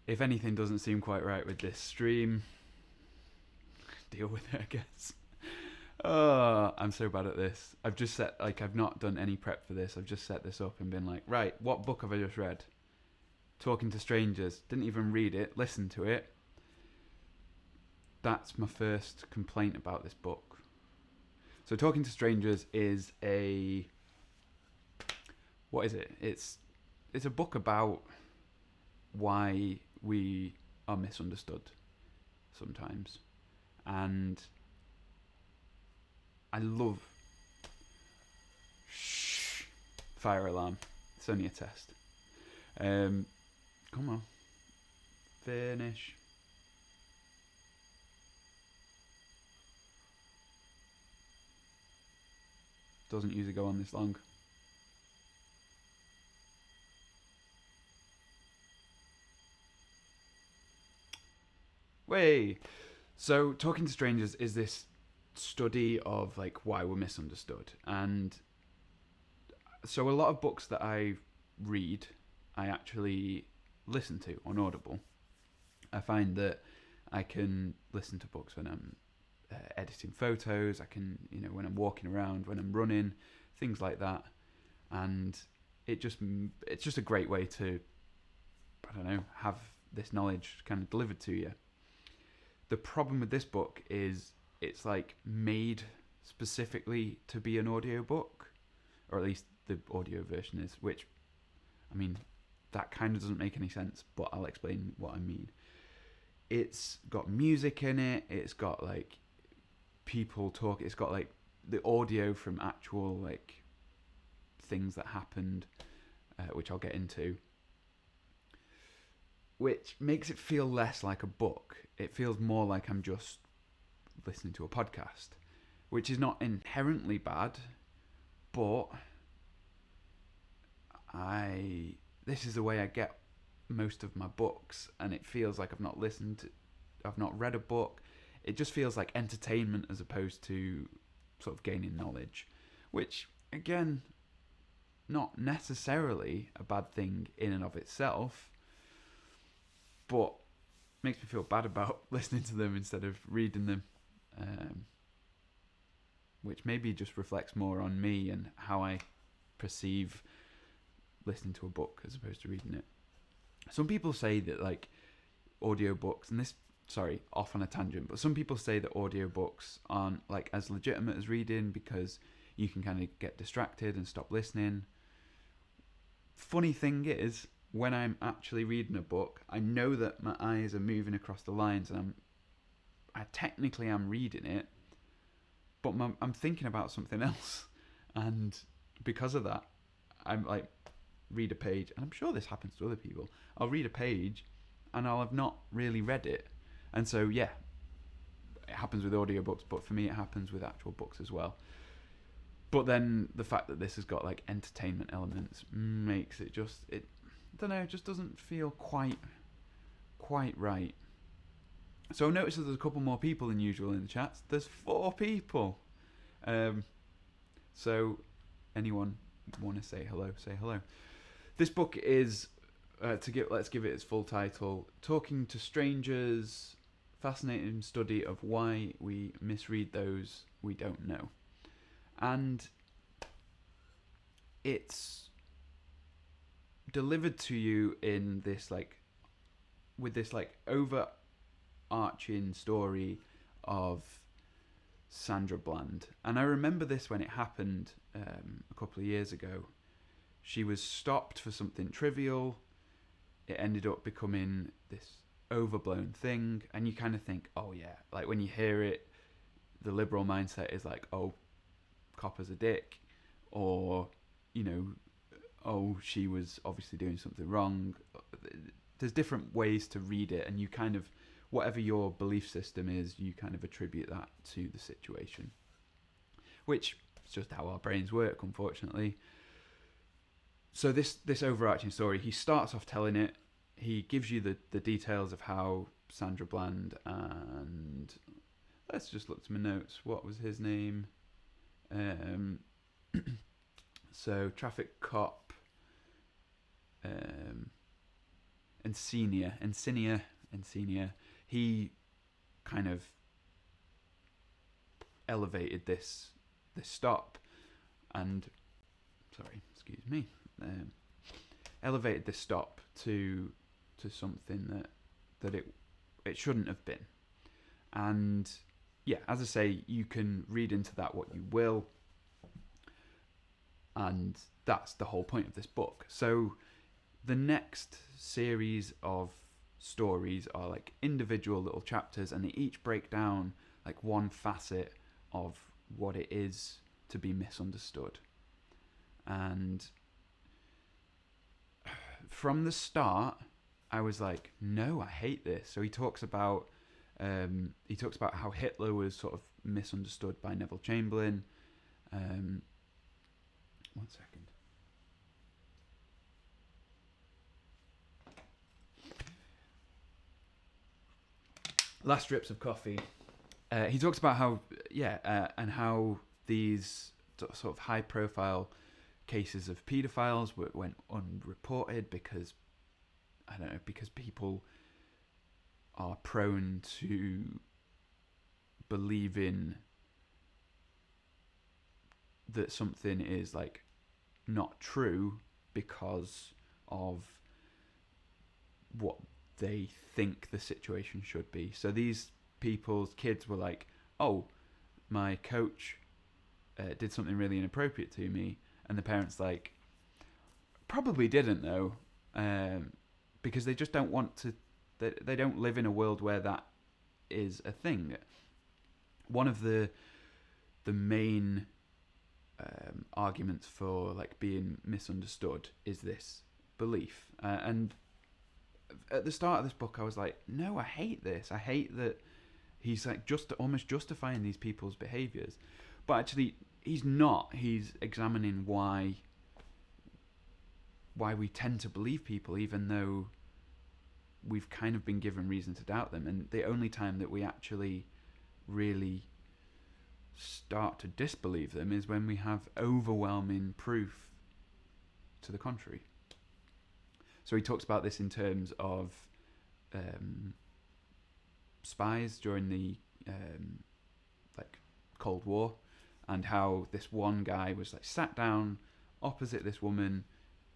if anything doesn't seem quite right with this stream, deal with it, I guess. Oh, I'm so bad at this. I've just set, like, I've not done any prep for this. I've just set this up and been like, right, what book have I just read? Talking to Strangers. Didn't even read it, listened to it. That's my first complaint about this book. So Talking to Strangers is a... What is it? It's a book about why we are misunderstood sometimes. And I love... Shh. Fire alarm. It's only a test. Come on. Finish. Doesn't usually go on this long. Way. So Talking to Strangers is this study of like why we're misunderstood. And so a lot of books that I read, I actually listen to on Audible. I find that I can listen to books when I'm editing photos. I can, when I'm walking around, when I'm running, things like that. And it's just a great way to, I don't know, have this knowledge kind of delivered to you. The problem with this book is it's like made specifically to be an audiobook, or at least the audio version is, which, I mean, that kind of doesn't make any sense, but I'll explain what I mean. It's got music in it, it's got like people talk, it's got like the audio from actual like things that happened, which I'll get into, which makes it feel less like a book. It feels more like I'm just listening to a podcast, which is not inherently bad, but this is the way I get most of my books, and it feels like I've not read a book. It just feels like entertainment as opposed to sort of gaining knowledge, which again, not necessarily a bad thing in and of itself, but makes me feel bad about listening to them instead of reading them, which maybe just reflects more on me and how I perceive listening to a book as opposed to reading it. Some people say that like audiobooks, and this, sorry, off on a tangent, but some people say that audiobooks aren't like as legitimate as reading because you can kind of get distracted and stop listening. Funny thing is, when I'm actually reading a book, I know that my eyes are moving across the lines, and I technically am reading it, but I'm thinking about something else, and because of that, I'm like, read a page, and I'm sure this happens to other people. I'll read a page, and I'll have not really read it, and so yeah, it happens with audiobooks, but for me, it happens with actual books as well. But then the fact that this has got like entertainment elements makes it just I don't know, it just doesn't feel quite right. So I noticed that there's a couple more people than usual in the chats. There's 4 people. So anyone want to say hello? Say hello. This book is let's give it its full title: Talking to Strangers, fascinating study of why we misread those we don't know. And it's delivered to you in this like with this like overarching story of Sandra Bland. And I remember this when it happened a couple of years ago. She was stopped for something trivial. It ended up becoming this overblown thing, and you kind of think, oh yeah, like when you hear it, the liberal mindset is like, oh, copper's a dick, or oh, she was obviously doing something wrong. There's different ways to read it, and you kind of, whatever your belief system is, you kind of attribute that to the situation, which is just how our brains work, unfortunately. So this overarching story, he starts off telling it. He gives you the details of how Sandra Bland, and let's just look to my notes. What was his name? So traffic cop. Encenia, he kind of elevated this stop, and elevated this stop to something that it shouldn't have been. And yeah, as I say, you can read into that what you will, and that's the whole point of this book. So the next series of stories are like individual little chapters, and they each break down like one facet of what it is to be misunderstood. And from the start, I was like, no, I hate this. So he talks about how Hitler was sort of misunderstood by Neville Chamberlain. 1 second. Last strips of coffee. He talks about how, and how these sort of high-profile cases of paedophiles went unreported because people are prone to believing that something is like not true because of what they think the situation should be. So these people's kids were like, oh, my coach did something really inappropriate to me, and the parents like, probably didn't though, because they just don't want to. They don't live in a world where that is a thing. One of the main arguments for like being misunderstood is this belief, and at the start of this book I was like, no, I hate this. I hate that he's like just almost justifying these people's behaviors, but actually he's not. He's examining why we tend to believe people even though we've kind of been given reason to doubt them. And the only time that we actually really start to disbelieve them is when we have overwhelming proof to the contrary. So he talks about this in terms of spies during the Cold War, and how this one guy was like sat down opposite this woman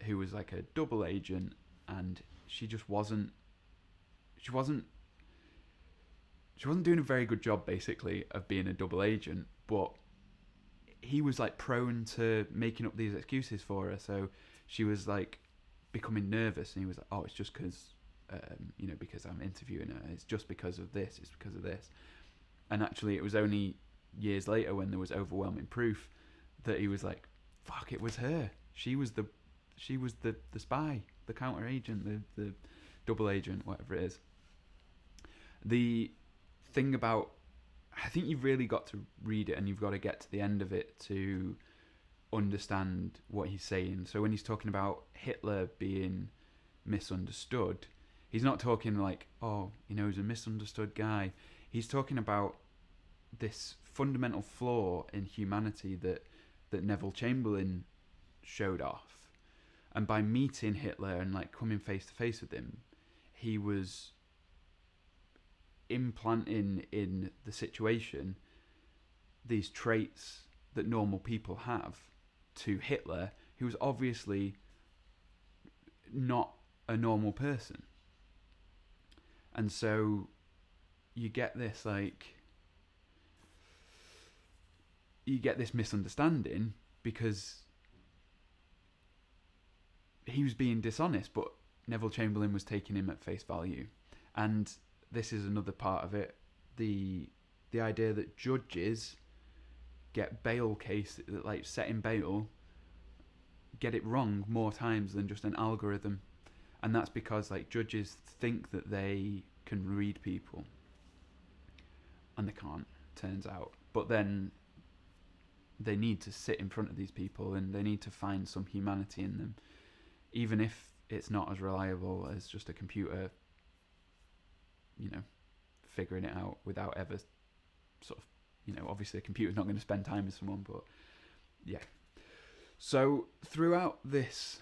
who was like a double agent, and she wasn't doing a very good job basically of being a double agent, but he was like prone to making up these excuses for her. So she was like becoming nervous, and he was like, oh, it's just because because I'm interviewing her, it's just because of this, it's because of this. And actually it was only years later, when there was overwhelming proof, that he was like, fuck, it was her. She was the spy, the counter agent, the double agent, whatever it is. The thing about, I think you've really got to read it, and you've got to get to the end of it to understand what he's saying. So when he's talking about Hitler being misunderstood, he's not talking like, oh, he's a misunderstood guy. He's talking about this fundamental flaw in humanity that Neville Chamberlain showed off. And by meeting Hitler and like coming face to face with him, he was implanting in the situation these traits that normal people have to Hitler, who was obviously not a normal person. And so you get this misunderstanding because he was being dishonest, but Neville Chamberlain was taking him at face value. And this is another part of it, the idea that judges get bail case, like setting bail, get it wrong more times than just an algorithm. And that's because like judges think that they can read people, and they can't, turns out. But then they need to sit in front of these people, and they need to find some humanity in them, even if it's not as reliable as just a computer, figuring it out without ever sort of, obviously a computer's not going to spend time with someone, but yeah. So throughout this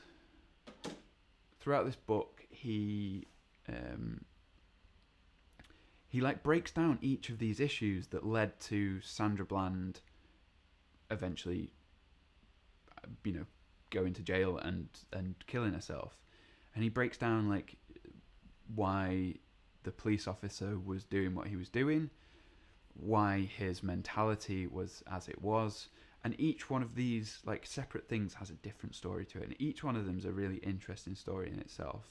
book, he he like breaks down each of these issues that led to Sandra Bland eventually, going to jail and killing herself, and he breaks down like why the police officer was doing what he was doing, why his mentality was as it was, and each one of these like separate things has a different story to it, and each one of them is a really interesting story in itself.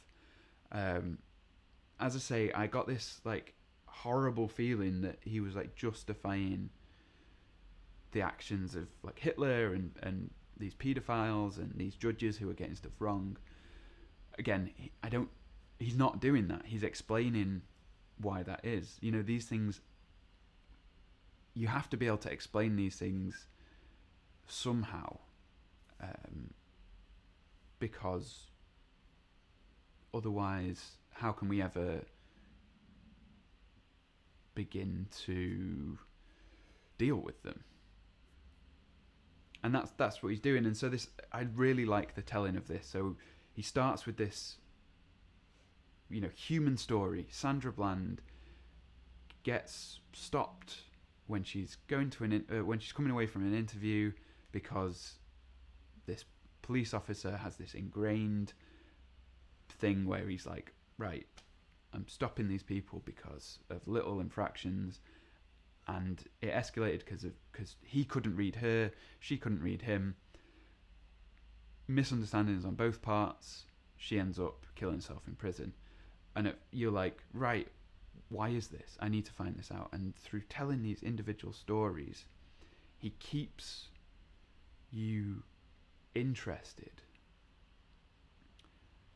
As I say, I got this like horrible feeling that he was like justifying the actions of like Hitler and these paedophiles and these judges who are getting stuff wrong. Again, he's not doing that. He's explaining why that is. These things, you have to be able to explain these things somehow, because otherwise, how can we ever begin to deal with them? And that's what he's doing. And so I really like the telling of this. So he starts with this, human story. Sandra Bland gets stopped when she's going to when she's coming away from an interview because this police officer has this ingrained thing where he's like, right, I'm stopping these people because of little infractions, and it escalated because he couldn't read her, she couldn't read him. Misunderstandings on both parts. She ends up killing herself in prison, and you're like, right, why is this? I need to find this out. And through telling these individual stories, he keeps you interested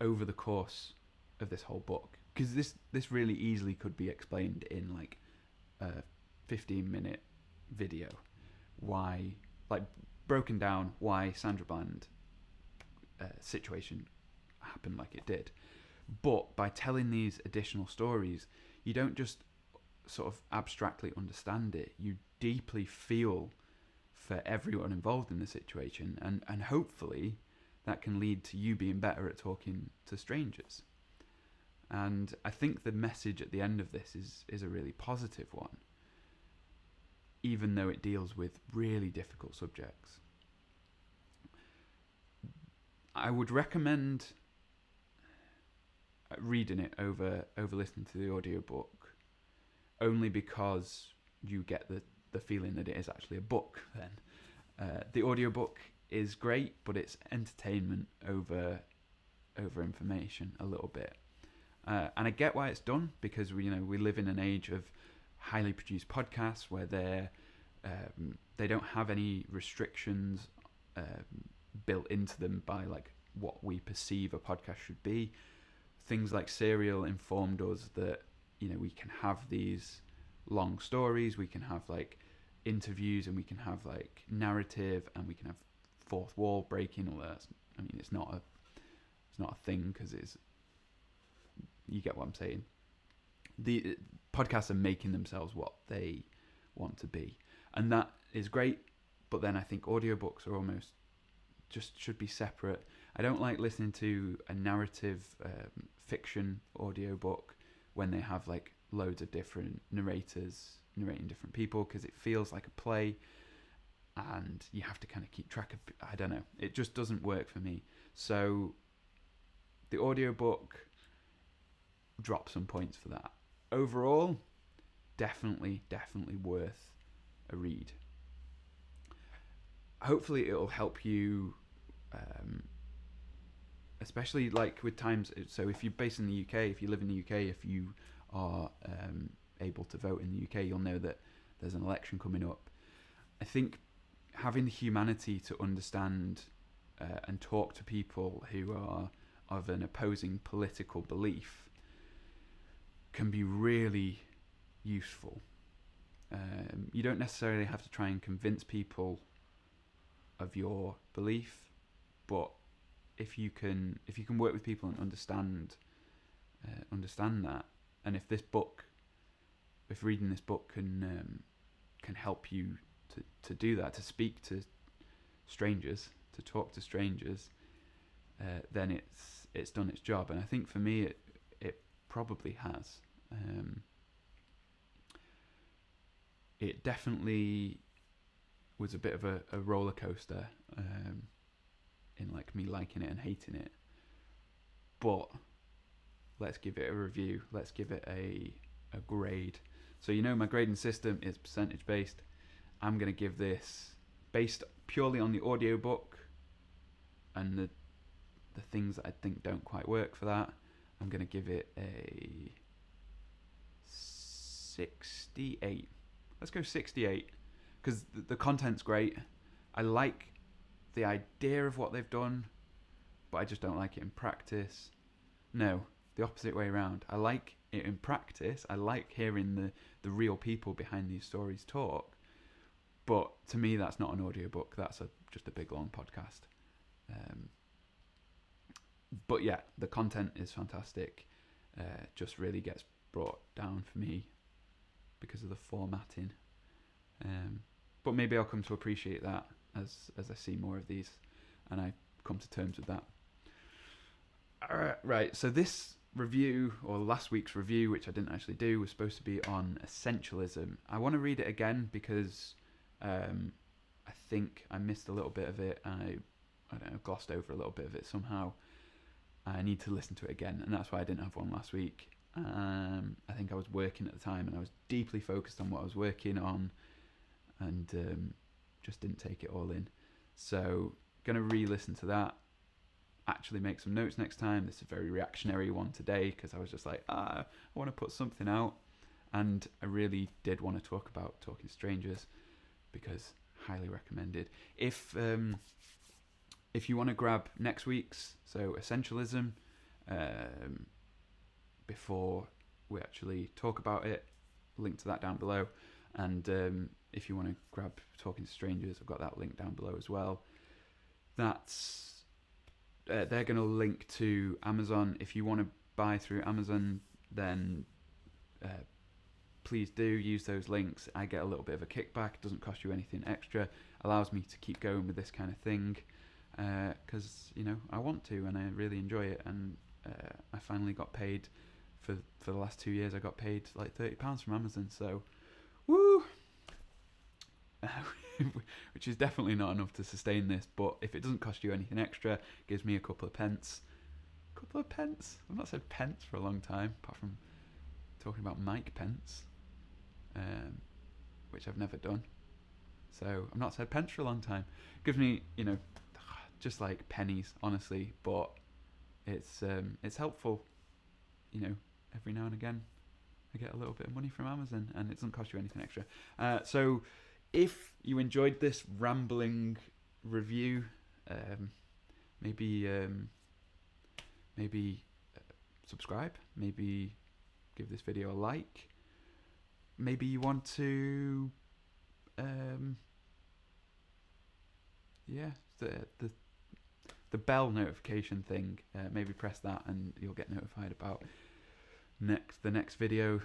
over the course of this whole book, because this really easily could be explained in like a 15-minute video, why, like, broken down why Sandra Bland situation happened like it did. But by telling these additional stories, you don't just sort of abstractly understand it, you deeply feel for everyone involved in the situation, and hopefully that can lead to you being better at talking to strangers. And I think the message at the end of this is a really positive one, even though it deals with really difficult subjects. I would recommend reading it over listening to the audiobook, only because you get the feeling that it is actually a book then. The audiobook is great, but it's entertainment over information a little bit. And I get why it's done, because we live in an age of highly produced podcasts where they don't have any restrictions built into them by like what we perceive a podcast should be. Things like Serial informed us that we can have these long stories, we can have like interviews, and we can have like narrative, and we can have fourth wall breaking. All that. I mean, it's not a thing, because you get what I'm saying. The podcasts are making themselves what they want to be, and that is great. But then I think audiobooks are almost just should be separate. I don't like listening to a narrative fiction audiobook when they have like loads of different narrators narrating different people, because it feels like a play and you have to kind of keep track of, I don't know, it just doesn't work for me. So the audiobook drops some points for that. Overall, definitely worth a read. Hopefully it'll help you, especially like with times. So if you're based in the UK, if you live in the UK, if you are able to vote in the UK, you'll know that there's an election coming up. I think having the humanity to understand and talk to people who are of an opposing political belief can be really useful. You don't necessarily have to try and convince people of your belief, but if you can work with people and understand that, and if reading this book can help you to do that, to speak to strangers, to talk to strangers, then it's done its job. And I think for me it probably has. It definitely was a bit of a roller coaster in like me liking it and hating it. But let's give it a review. Let's give it a grade. So my grading system is percentage based. I'm going to give this, based purely on the audiobook and the things that I think don't quite work for that, I'm going to give it a 68. Let's go 68, because the content's great. I like the idea of what they've done, but I just don't like it in practice. No, the opposite way around. I like it in practice. I like hearing the real people behind these stories talk. But to me, that's not an audiobook. That's just a big, long podcast. But yeah, the content is fantastic. Just really gets brought down for me because of the formatting. But maybe I'll come to appreciate that as I see more of these and I come to terms with that. Right, so this review, or last week's review, which I didn't actually do, was supposed to be on essentialism. I want to read it again because I think I missed a little bit of it. I don't know, glossed over a little bit of it somehow. I need to listen to it again, and that's why I didn't have one last week. I think I was working at the time, and I was deeply focused on what I was working on, and just didn't take it all in. So, going to re-listen to that, actually make some notes next time. This is a very reactionary one today, because I was just like, I want to put something out, and I really did want to talk about Talking Strangers, because highly recommended. If you want to grab next week's, so Essentialism, before we actually talk about it, link to that down below. And if you want to grab Talking to Strangers, I've got that link down below as well. That's they're going to link to Amazon. If you want to buy through Amazon, then please do use those links. I get a little bit of a kickback. It doesn't cost you anything extra. Allows me to keep going with this kind of thing, because I want to, and I really enjoy it. And I finally got paid for the last 2 years. I got paid like £30 from Amazon. So, woo! Which is definitely not enough to sustain this. But if it doesn't cost you anything extra, it gives me a couple of pence. Couple of pence. I've not said pence for a long time, apart from talking about Mike Pence, which I've never done. So I've not said pence for a long time. It gives me, just like pennies, honestly. But it's helpful. Every now and again, I get a little bit of money from Amazon, and it doesn't cost you anything extra. So if you enjoyed this rambling review, maybe subscribe. Maybe give this video a like. Maybe you want to, the bell notification thing. Maybe press that, and you'll get notified about the next video.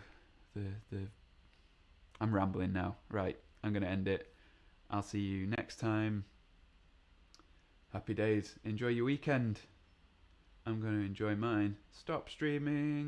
I'm rambling now. Right, I'm gonna end it. I'll see you next time. Happy days. Enjoy your weekend. I'm gonna enjoy mine. Stop streaming.